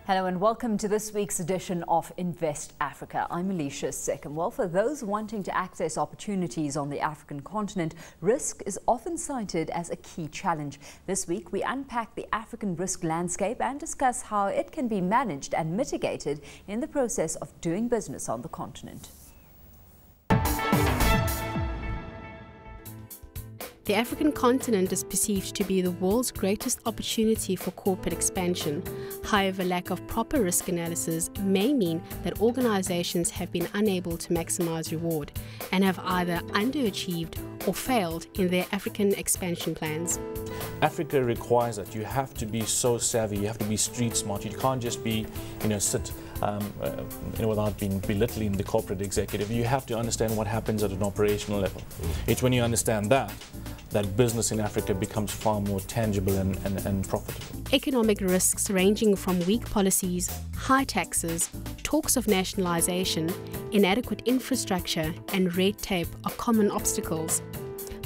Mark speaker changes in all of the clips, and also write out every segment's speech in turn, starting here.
Speaker 1: Hello and welcome to this week's edition of Invest Africa. I'm Alicia Second. Well, for those wanting to access opportunities on the African continent, risk is often cited as a key challenge. This week, we unpack the African risk landscape and discuss how it can be managed and mitigated in the process of doing business on the continent.
Speaker 2: The African continent is perceived to be the world's greatest opportunity for corporate expansion. However, lack of proper risk analysis may mean that organizations have been unable to maximize reward and have either underachieved or failed in their African expansion plans.
Speaker 3: Africa requires that you have to be so savvy, you have to be street smart. You can't just be, sit without being belittling the corporate executive. You have to understand what happens at an operational level. It's when you understand that business in Africa becomes far more tangible and profitable.
Speaker 2: Economic risks ranging from weak policies, high taxes, talks of nationalization, inadequate infrastructure and red tape are common obstacles.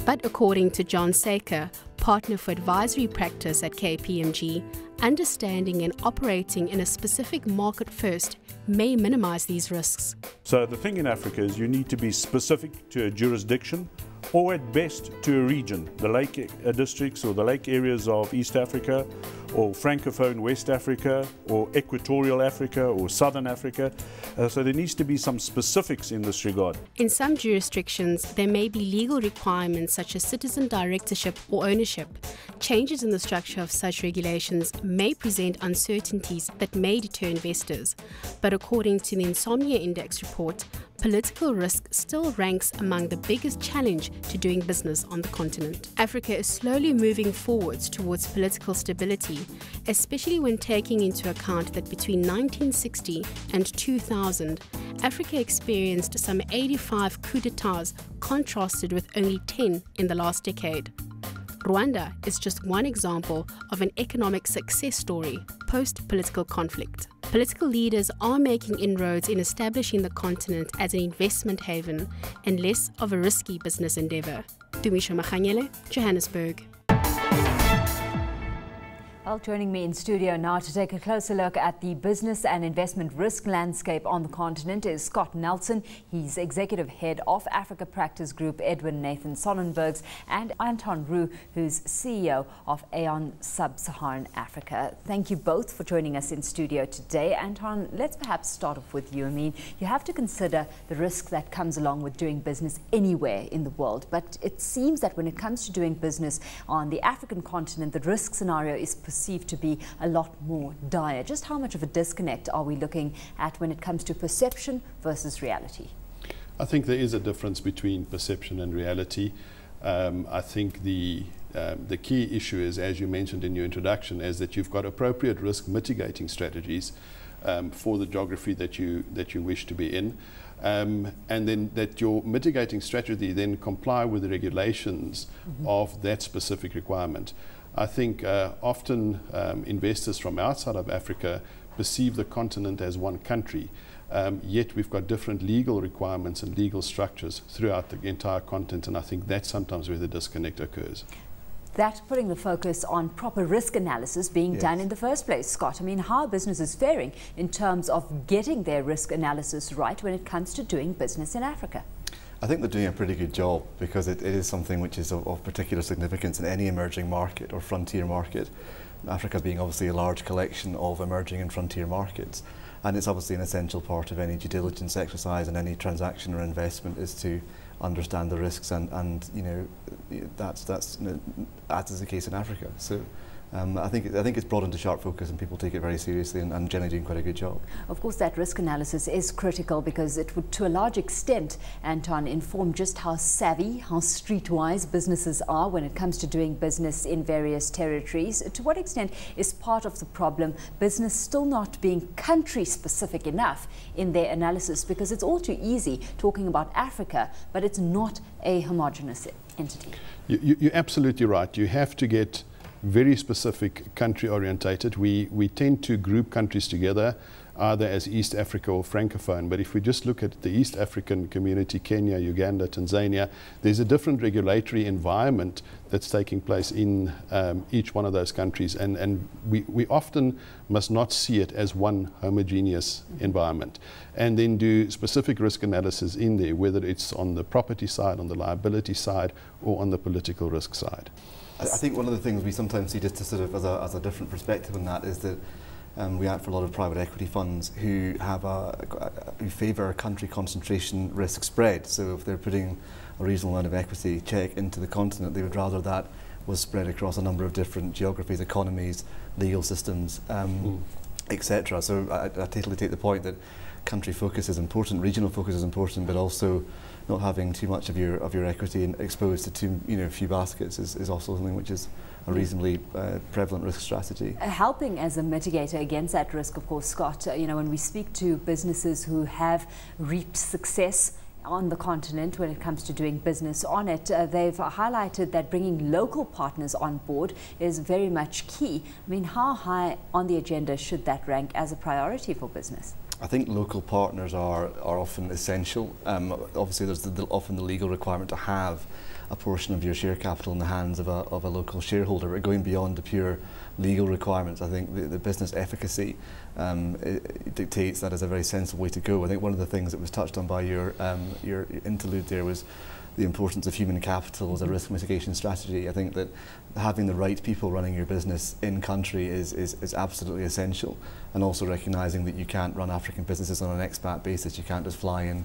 Speaker 2: But according to John Saker, partner for advisory practice at KPMG, understanding and operating in a specific market first may minimize these risks.
Speaker 4: So the thing in Africa is you need to be specific to a jurisdiction or at best to a region, the lake districts or the lake areas of East Africa or Francophone West Africa or Equatorial Africa or Southern Africa. So there needs to be some specifics in this regard.
Speaker 2: In some jurisdictions, there may be legal requirements such as citizen directorship or ownership. Changes in the structure of such regulations may present uncertainties that may deter investors. But according to the Insomnia Index report, political risk still ranks among the biggest challenge to doing business on the continent. Africa is slowly moving forwards towards political stability, especially when taking into account that between 1960 and 2000, Africa experienced some 85 coups d'etats, contrasted with only 10 in the last decade. Rwanda is just one example of an economic success story post-political conflict. Political leaders are making inroads in establishing the continent as an investment haven and less of a risky business endeavor. Dumisho Machanyele, Johannesburg.
Speaker 1: Well, joining me in studio now to take a closer look at the business and investment risk landscape on the continent is Scott Nelson. He's Executive Head of Africa Practice Group, Edwin Nathan Sonnenbergs, and Anton Roux, who's CEO of Aon Sub-Saharan Africa. Thank you both for joining us in studio today. Anton, let's perhaps start off with you. I mean, you have to consider the risk that comes along with doing business anywhere in the world, but it seems that when it comes to doing business on the African continent, the risk scenario is perceived to be a lot more dire. Just how much of a disconnect are we looking at when it comes to perception versus reality?
Speaker 5: I think there is a difference between perception and reality. I think the key issue is, as you mentioned in your introduction, is that you've got appropriate risk mitigating strategies for the geography that you wish to be in. And then that your mitigating strategy then comply with the regulations of that specific requirement. I think often investors from outside of Africa perceive the continent as one country, yet we've got different legal requirements and legal structures throughout the entire continent, and I think that's sometimes where the disconnect occurs.
Speaker 1: That putting the focus on proper risk analysis being done in the first place, Scott. I mean, how are businesses faring in terms of getting their risk analysis right when it comes to doing business in Africa?
Speaker 6: I think they're doing a pretty good job because it is something which is of particular significance in any emerging market or frontier market. Africa being obviously a large collection of emerging and frontier markets. And it's obviously an essential part of any due diligence exercise and any transaction or investment is to understand the risks and that's as is the case in Africa. So I think it's brought into sharp focus and people take it very seriously and generally doing quite a good job.
Speaker 1: Of course, that risk analysis is critical because it would, to a large extent, Anton, inform just how savvy, how streetwise businesses are when it comes to doing business in various territories. To what extent is part of the problem business still not being country-specific enough in their analysis? Because it's all too easy talking about Africa, but it's not a homogeneous entity.
Speaker 5: You're absolutely right. You have to get very specific country orientated. We tend to group countries together either as East Africa or Francophone. But if we just look at the East African community, Kenya, Uganda, Tanzania, there's a different regulatory environment that's taking place in each one of those countries. And we often must not see it as one homogeneous environment, and then do specific risk analysis in there, whether it's on the property side, on the liability side, or on the political risk side.
Speaker 6: I think one of the things we sometimes see, just to sort of as a different perspective on that, is that we act for a lot of private equity funds who have who favour a country concentration risk spread. So if they're putting a reasonable amount of equity check into the continent, they would rather that was spread across a number of different geographies, economies, legal systems, etc. So I totally take the point that country focus is important, regional focus is important, but also not having too much of your equity exposed to too few baskets is also something which is a reasonably prevalent risk strategy.
Speaker 1: Helping as a mitigator against that risk, of course, Scott, when we speak to businesses who have reaped success on the continent when it comes to doing business on it, they've highlighted that bringing local partners on board is very much key. I mean, how high on the agenda should that rank as a priority for business?
Speaker 6: I think local partners are often essential. Obviously, there's often the legal requirement to have a portion of your share capital in the hands of a local shareholder. But going beyond the pure legal requirements, I think the business efficacy it dictates that as a very sensible way to go. I think one of the things that was touched on by your interlude there was the importance of human capital as a risk mitigation strategy. I think that having the right people running your business in country is absolutely essential, and also recognising that you can't run African businesses on an expat basis. You can't just fly in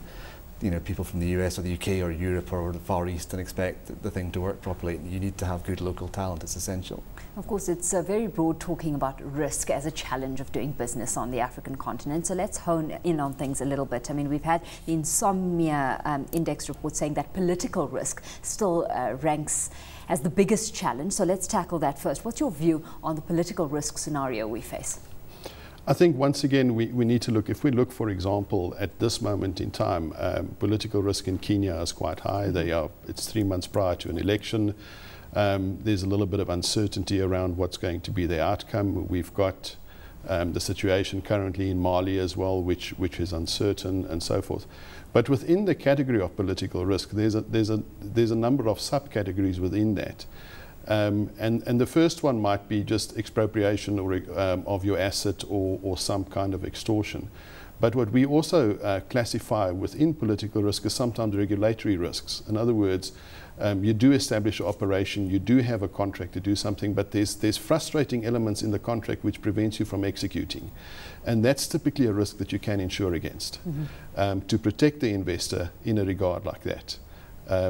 Speaker 6: people from the US or the UK or Europe or the Far East and expect the thing to work properly. You need to have good local talent. It's essential.
Speaker 1: Of course, it's very broad talking about risk as a challenge of doing business on the African continent. So let's hone in on things a little bit. I mean, we've had the Insomnia Index report saying that political risk still ranks as the biggest challenge. So let's tackle that first. What's your view on the political risk scenario we face?
Speaker 5: I think once again we need to look, if we look for example at this moment in time, political risk in Kenya is quite high. It's 3 months prior to an election. There's a little bit of uncertainty around what's going to be the outcome. We've got the situation currently in Mali as well, which is uncertain and so forth. But within the category of political risk, there's a number of subcategories within that. And the first one might be just expropriation or, of your asset or some kind of extortion. But what we also classify within political risk is sometimes regulatory risks. In other words, you do establish an operation, you do have a contract to do something, but there's frustrating elements in the contract which prevents you from executing. And that's typically a risk that you can insure against to protect the investor in a regard like that.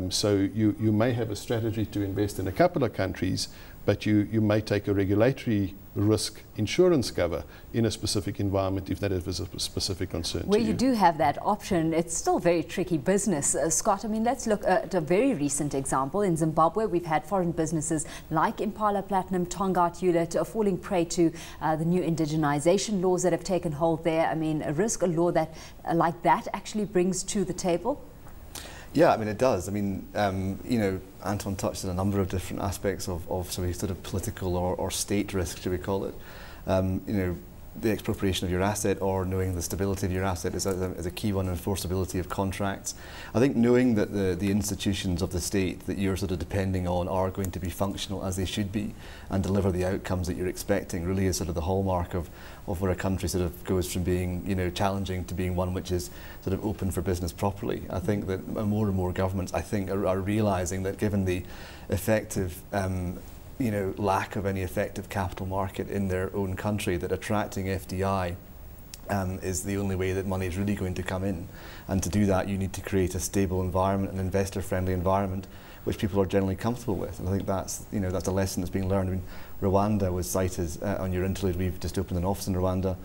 Speaker 5: So you may have a strategy to invest in a couple of countries, but you may take a regulatory risk insurance cover in a specific environment if that is a specific concern to you.
Speaker 1: Where you do have that option, it's still very tricky business. Scott, I mean, let's look at a very recent example. In Zimbabwe, we've had foreign businesses like Impala Platinum, Tongaat Hewlett falling prey to the new indigenization laws that have taken hold there. I mean, a risk, a law that like that actually brings to the table?
Speaker 6: Yeah, I mean, it does. I mean, Anton touched on a number of different aspects of sort of political or state risk, should we call it. The expropriation of your asset or knowing the stability of your asset is a key one, enforceability of contracts. I think knowing that the institutions of the state that you're sort of depending on are going to be functional as they should be and deliver the outcomes that you're expecting really is sort of the hallmark of where a country sort of goes from being challenging to being one which is sort of open for business properly. I think that more and more governments are realising that given the effective lack of any effective capital market in their own country, that attracting FDI is the only way that money is really going to come in. And to do that, you need to create a stable environment, an investor-friendly environment, which people are generally comfortable with. And I think that's a lesson that's being learned. I mean, Rwanda was cited on your interlude. We've just opened an office in Rwanda.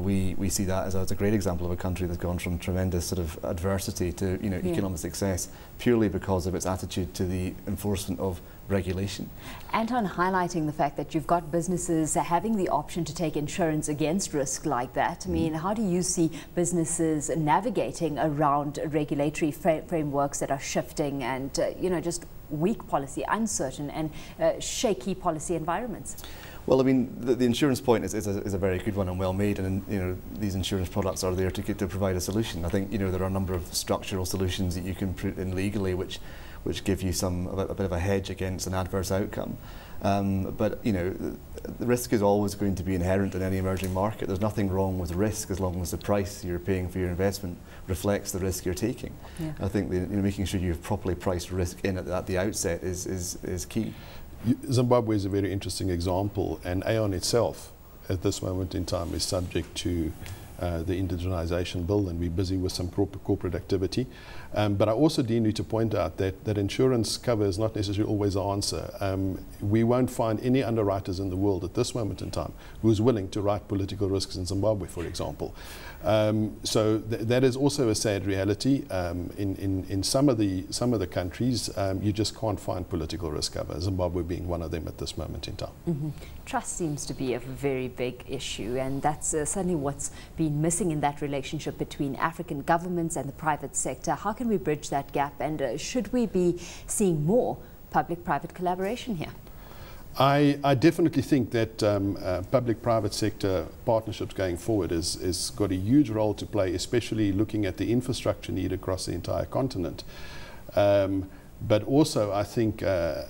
Speaker 6: We see that as a great example of a country that's gone from tremendous sort of adversity to economic success purely because of its attitude to the enforcement of regulation.
Speaker 1: Anton, highlighting the fact that you've got businesses having the option to take insurance against risk like that. I mean, how do you see businesses navigating around regulatory frameworks that are shifting and just weak policy, uncertain and shaky policy environments?
Speaker 6: Well, I mean, the insurance point is a very good one and well made, and you know, these insurance products are there to provide a solution. I think, you know, there are a number of structural solutions that you can put in legally which give you a bit of a hedge against an adverse outcome. But you know, the risk is always going to be inherent in any emerging market. There's nothing wrong with risk as long as the price you're paying for your investment reflects the risk you're taking. Yeah. I think making sure you've properly priced risk in at the outset is key.
Speaker 5: Zimbabwe is a very interesting example, and Aon itself at this moment in time is subject to the indigenization bill, and we're busy with some corporate activity. But I also do need to point out that insurance cover is not necessarily always the answer. We won't find any underwriters in the world at this moment in time who's willing to write political risks in Zimbabwe, for example. So that is also a sad reality. In some of the countries, you just can't find political risk cover, Zimbabwe being one of them at this moment in time.
Speaker 1: Mm-hmm. Trust seems to be a very big issue, and that's certainly what's been missing in that relationship between African governments and the private sector. How can we bridge that gap, and should we be seeing more public-private collaboration here?
Speaker 5: I definitely think that public-private sector partnerships going forward is got a huge role to play, especially looking at the infrastructure need across the entire continent. But also, I think, to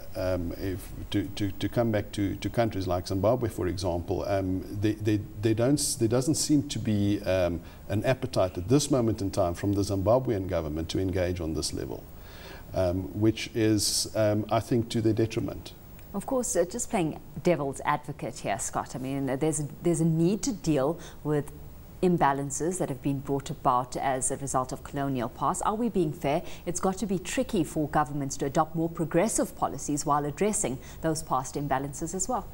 Speaker 5: come back to countries like Zimbabwe, for example, there doesn't seem to be an appetite at this moment in time from the Zimbabwean government to engage on this level, which is, I think, to their detriment.
Speaker 1: Of course, just playing devil's advocate here, Scott, I mean, there's a need to deal with imbalances that have been brought about as a result of colonial past. Are we being fair? It's got to be tricky for governments to adopt more progressive policies while addressing those past imbalances as well.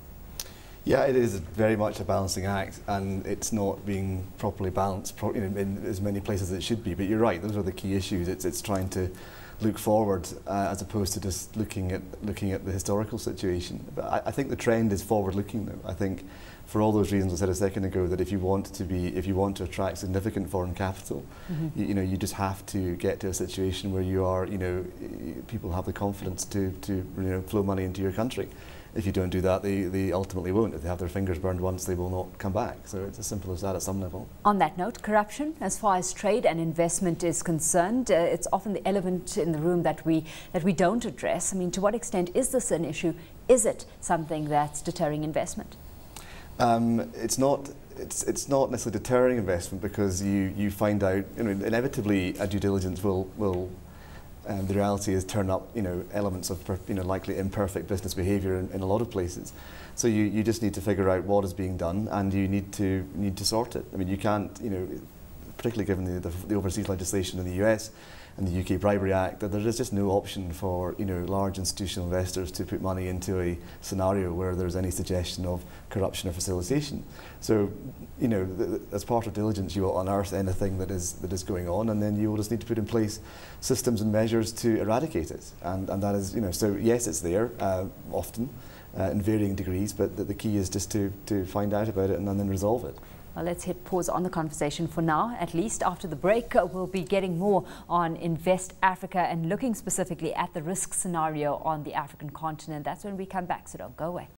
Speaker 6: Yeah, it is very much a balancing act, and it's not being properly balanced in as many places as it should be. But you're right; those are the key issues. It's trying to look forward as opposed to just looking at the historical situation. But I think the trend is forward-looking now. I think, for all those reasons I said a second ago, that if you want to attract significant foreign capital, you just have to get to a situation where you are, people have the confidence to flow money into your country. If you don't do that, they ultimately won't. If they have their fingers burned once, they will not come back. So it's as simple as that at some level. On that note, corruption, as far as trade and investment is concerned, it's often the elephant in the room that we don't address. I mean, to what extent is this an issue? Is it something that's deterring investment? It's not necessarily deterring investment, because you find out, inevitably a due diligence will the reality is turn up, elements of likely imperfect business behaviour in a lot of places. So you just need to figure out what is being done, and you need to sort it. I mean, you can't, particularly given the overseas legislation in the US and the UK Bribery Act, that there is just no option for large institutional investors to put money into a scenario where there's any suggestion of corruption or facilitation. So, as part of diligence, you will unearth anything that is going on, and then you will just need to put in place systems and measures to eradicate it. And that is, so yes, it's there often in varying degrees, but the key is just to find out about it and then resolve it. Well, let's hit pause on the conversation for now. At least after the break, we'll be getting more on Invest Africa and looking specifically at the risk scenario on the African continent. That's when we come back, so don't go away.